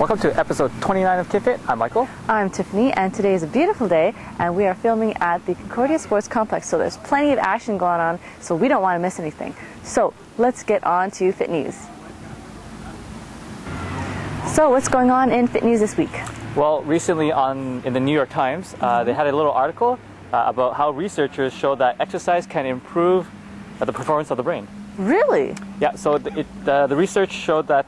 Welcome to episode 29 of KinFit. I'm Michael. I'm Tiffany, and today is a beautiful day, and we are filming at the Concordia Sports Complex, so there's plenty of action going on, so we don't want to miss anything. So let's get on to Fit News. So what's going on in Fit News this week? Well, recently in the New York Times, they had a little article about how researchers show that exercise can improve the performance of the brain. Really? Yeah, so the research showed that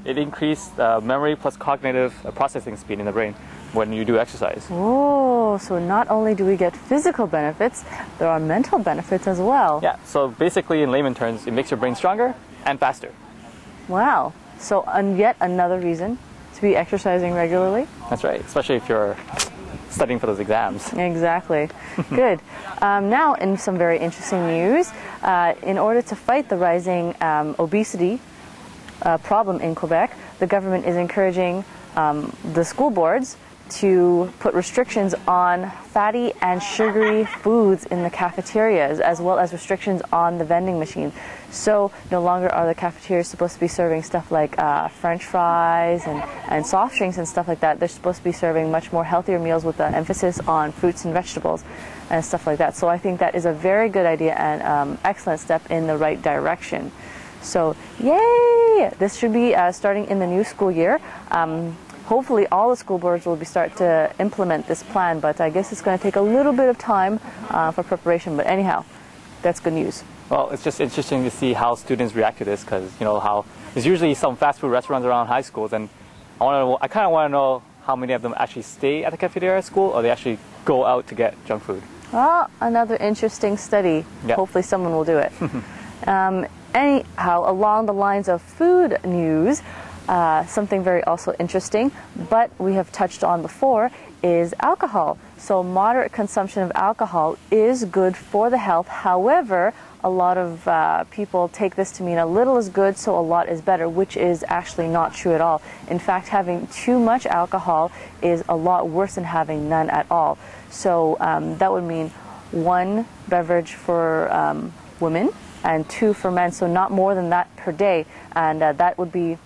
it increased memory plus cognitive processing speed in the brain when you do exercise. Oh, so not only do we get physical benefits, there are mental benefits as well. Yeah, so basically in layman terms, it makes your brain stronger and faster. Wow. So yet another reason to be exercising regularly? That's right, especially if you're studying for those exams. Exactly. Good. Now, in some very interesting news, in order to fight the rising obesity problem in Quebec, the government is encouraging the school boards to put restrictions on fatty and sugary foods in the cafeterias, as well as restrictions on the vending machine. So no longer are the cafeterias supposed to be serving stuff like French fries and soft drinks and stuff like that. They're supposed to be serving much more healthier meals with an emphasis on fruits and vegetables and stuff like that. So I think that is a very good idea and excellent step in the right direction. So yay! This should be starting in the new school year. Hopefully all the school boards will start to implement this plan, but I guess it's going to take a little bit of time for preparation. But anyhow, that's good news. Well, it's just interesting to see how students react to this, because you know how there's usually some fast food restaurants around high schools, and I kind of want to know how many of them actually stay at the cafeteria at school, or they actually go out to get junk food. Well, another interesting study. Yep. Hopefully someone will do it. Anyhow, along the lines of food news, something very also interesting, but we have touched on before, is alcohol. So moderate consumption of alcohol is good for the health. However, a lot of people take this to mean a little is good, so a lot is better, which is actually not true at all. In fact, having too much alcohol is a lot worse than having none at all. So that would mean 1 beverage for women and 2 for men, so not more than that per day. And that would be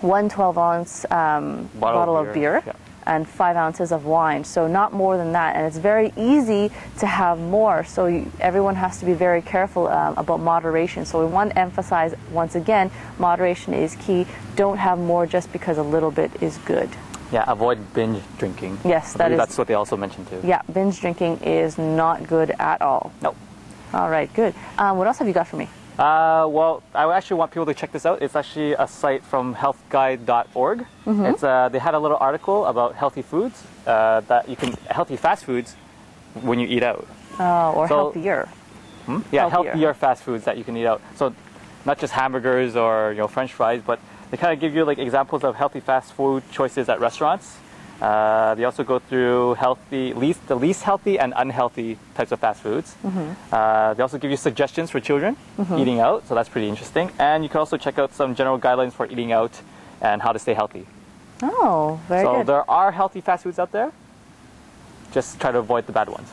1 12-ounce bottle of beer. Yeah. And 5 ounces of wine, so not more than that. And it's very easy to have more, so everyone has to be very careful about moderation. So we want to emphasize, once again, moderation is key. Don't have more just because a little bit is good. Yeah, avoid binge drinking. Yes, that's what they also mentioned too. Yeah, binge drinking is not good at all. Nope. All right, good. What else have you got for me? Well, I actually want people to check this out. It's actually a site from healthguide.org. Mm-hmm. They had a little article about healthy foods, healthy fast foods when you eat out. Oh, or healthier. Yeah, healthier fast foods that you can eat out. So not just hamburgers or French fries, but they kind of give you like examples of healthy fast food choices at restaurants. They also go through the least healthy and unhealthy types of fast foods. Mm-hmm. They also give you suggestions for children eating out, so that's pretty interesting. And you can also check out some general guidelines for eating out and how to stay healthy. Oh, very good. So there are healthy fast foods out there. Just try to avoid the bad ones.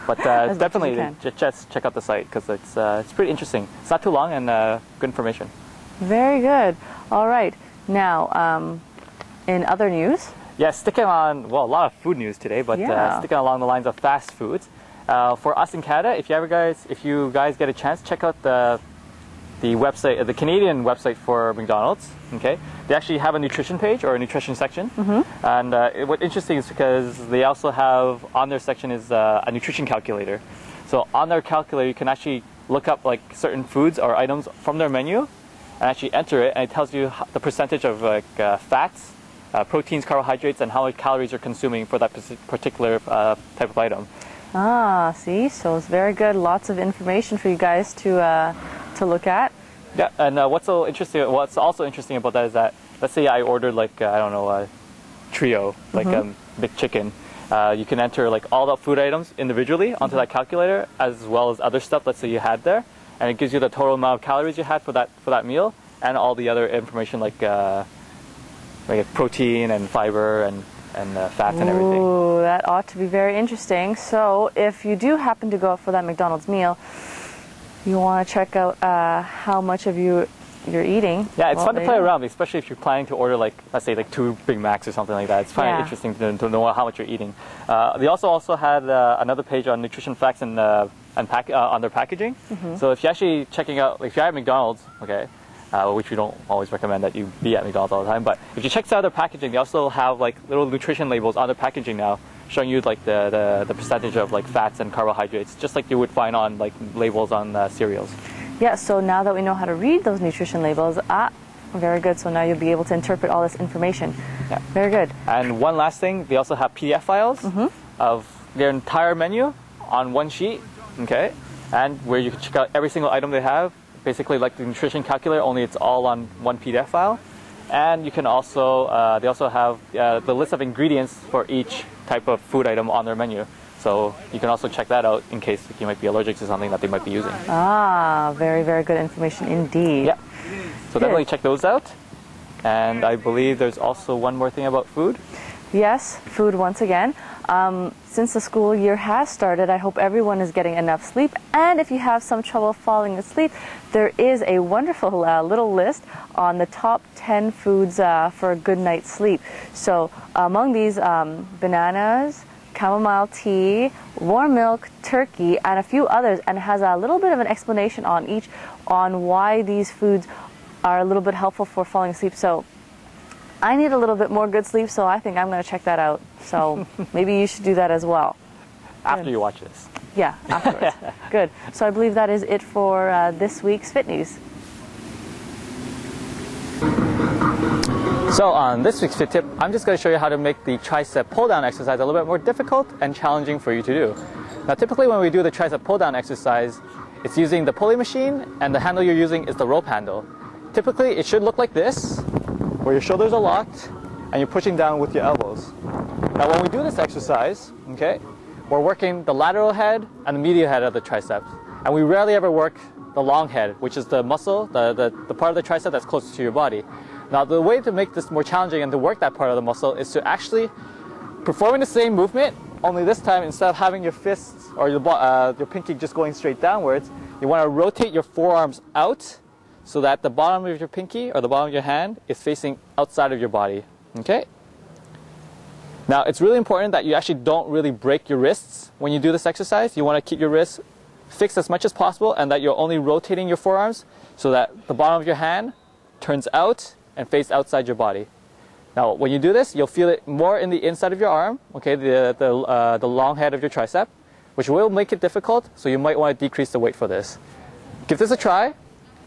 But definitely just check out the site, because it's pretty interesting. It's not too long and good information. Very good. All right. Now, in other news. Yeah, sticking on, well, a lot of food news today, but sticking along the lines of fast foods. For us in Canada, if you guys get a chance, check out the website, the Canadian website for McDonald's. Okay, they actually have a nutrition page or a nutrition section, and what's interesting is because they also have on their section is a nutrition calculator. So on their calculator, you can actually look up like certain foods or items from their menu and actually enter it, and it tells you the percentage of like fats, proteins, carbohydrates, and how much calories you're consuming for that particular type of item. Ah, see, so it's very good. Lots of information for you guys to look at. Yeah, and what's also interesting about that is that, let's say I ordered like a trio, like big chicken. You can enter like all the food items individually onto that calculator, as well as other stuff. Let's say you had there, and it gives you the total amount of calories you had for that meal, and all the other information like protein and fiber and fats and everything. Ooh, that ought to be very interesting. So if you do happen to go out for that McDonald's meal, you want to check out how much of you you're eating. Yeah, it's fun to play around, especially if you're planning to order, like, let's say, like 2 Big Macs or something like that. It's kind of interesting to know how much you're eating. They also had another page on nutrition facts and on their packaging. So if you're actually checking out, like, if you're at McDonald's, okay, which we don't always recommend that you be at McDonald's all the time, but if you check out their packaging, they also have like little nutrition labels on their packaging now, showing you like the percentage of like fats and carbohydrates, just like you would find on like labels on cereals. Yeah, so now that we know how to read those nutrition labels, very good. So now you'll be able to interpret all this information. Yeah. Very good. And one last thing, they also have PDF files of their entire menu on one sheet, okay? And where you can check out every single item they have, basically like the nutrition calculator, only it's all on one PDF file. And you can also, they also have the list of ingredients for each type of food item on their menu. So you can also check that out in case you might be allergic to something that they might be using. Very, very good information indeed. Yeah. So definitely check those out. And I believe there's also one more thing about food. Yes, food once again. Since the school year has started, I hope everyone is getting enough sleep. And if you have some trouble falling asleep, there is a wonderful little list on the top 10 foods for a good night's sleep. So among these, bananas, chamomile tea, warm milk, turkey, and a few others, and it has a little bit of an explanation on each on why these foods are a little bit helpful for falling asleep. So I need a little bit more good sleep, so I think I'm going to check that out. So maybe you should do that as well. After you watch this. Yeah, afterwards. Good. So I believe that is it for this week's Fit News. So on this week's Fit Tip, I'm just going to show you how to make the tricep pull-down exercise a little bit more difficult and challenging for you to do. Now typically when we do the tricep pull-down exercise, it's using the pulley machine, and the handle you're using is the rope handle. Typically it should look like this, where your shoulders are locked and you're pushing down with your elbows. Now when we do this exercise, okay, we're working the lateral head and the medial head of the triceps. And we rarely ever work the long head, which is the muscle, the part of the tricep that's closest to your body. Now the way to make this more challenging and to work that part of the muscle is to actually performing the same movement, only this time instead of having your fists or your pinky just going straight downwards, you want to rotate your forearms out so that the bottom of your pinky or the bottom of your hand is facing outside of your body, okay? Now it's really important that you actually don't really break your wrists when you do this exercise. You want to keep your wrists fixed as much as possible, and that you're only rotating your forearms so that the bottom of your hand turns out and face outside your body. Now when you do this, you'll feel it more in the inside of your arm, okay, the long head of your tricep, which will make it difficult, so you might want to decrease the weight for this. Give this a try.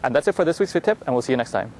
And that's it for this week's Fit Tip, and we'll see you next time.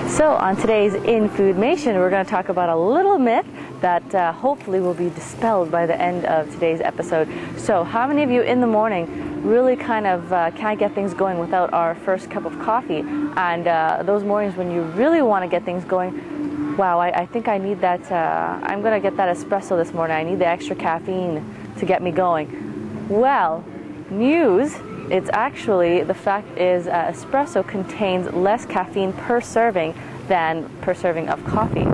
So on today's In Foodmation, we're going to talk about a little myth that hopefully will be dispelled by the end of today's episode. So how many of you in the morning really kind of can't get things going without our first cup of coffee? And those mornings when you really want to get things going, wow, I think I need that, I'm going to get that espresso this morning. I need the extra caffeine to get me going. Well, news, it's actually, the fact is espresso contains less caffeine per serving than per serving of coffee.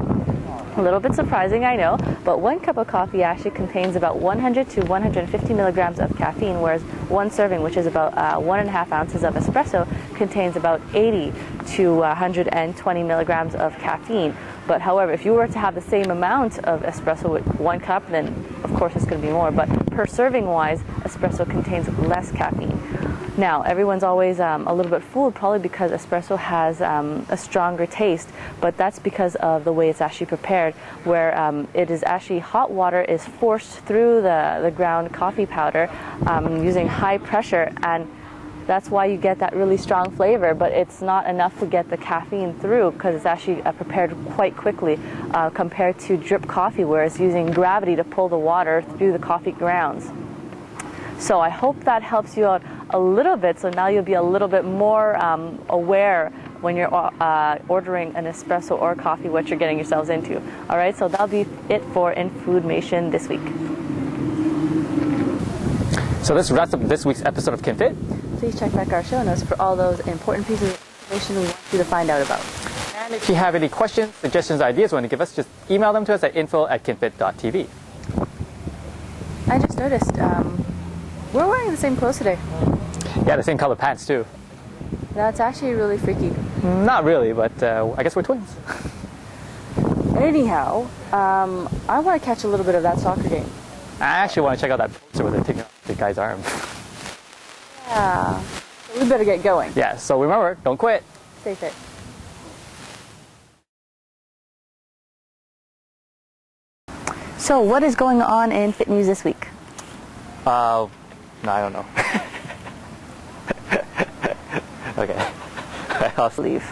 A little bit surprising, I know, but one cup of coffee actually contains about 100 to 150 milligrams of caffeine, whereas one serving, which is about 1.5 ounces of espresso, contains about 80 to 120 milligrams of caffeine. But however, if you were to have the same amount of espresso with 1 cup, then of course it's going to be more. But per serving wise, espresso contains less caffeine. Now, everyone's always a little bit fooled, probably because espresso has a stronger taste, but that's because of the way it's actually prepared, where it is actually hot water is forced through the ground coffee powder using high pressure, and that's why you get that really strong flavor, but it's not enough to get the caffeine through because it's actually prepared quite quickly compared to drip coffee, where it's using gravity to pull the water through the coffee grounds. So I hope that helps you out a little bit, so now you'll be a little bit more aware when you're ordering an espresso or coffee what you're getting yourselves into. All right, so that'll be it for In Foodmation this week. So this wraps up this week's episode of KinFit. Please check back our show notes for all those important pieces of information we want you to find out about. And if you have any questions, suggestions, ideas you want to give us, just email them to us at info@kinfit.tv. I just noticed, we're wearing the same clothes today. Yeah, the same color pants too. That's actually really freaky. Not really, but I guess we're twins. Anyhow, I want to catch a little bit of that soccer game. I actually want to check out that poster where they're taking off the guy's arm. Yeah. So we better get going. Yeah, so remember, don't quit. Stay fit. So what is going on in Fit News this week? No, I don't know. Okay. I'll Leave.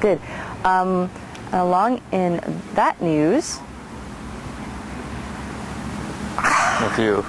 Good. Along in that news. With you.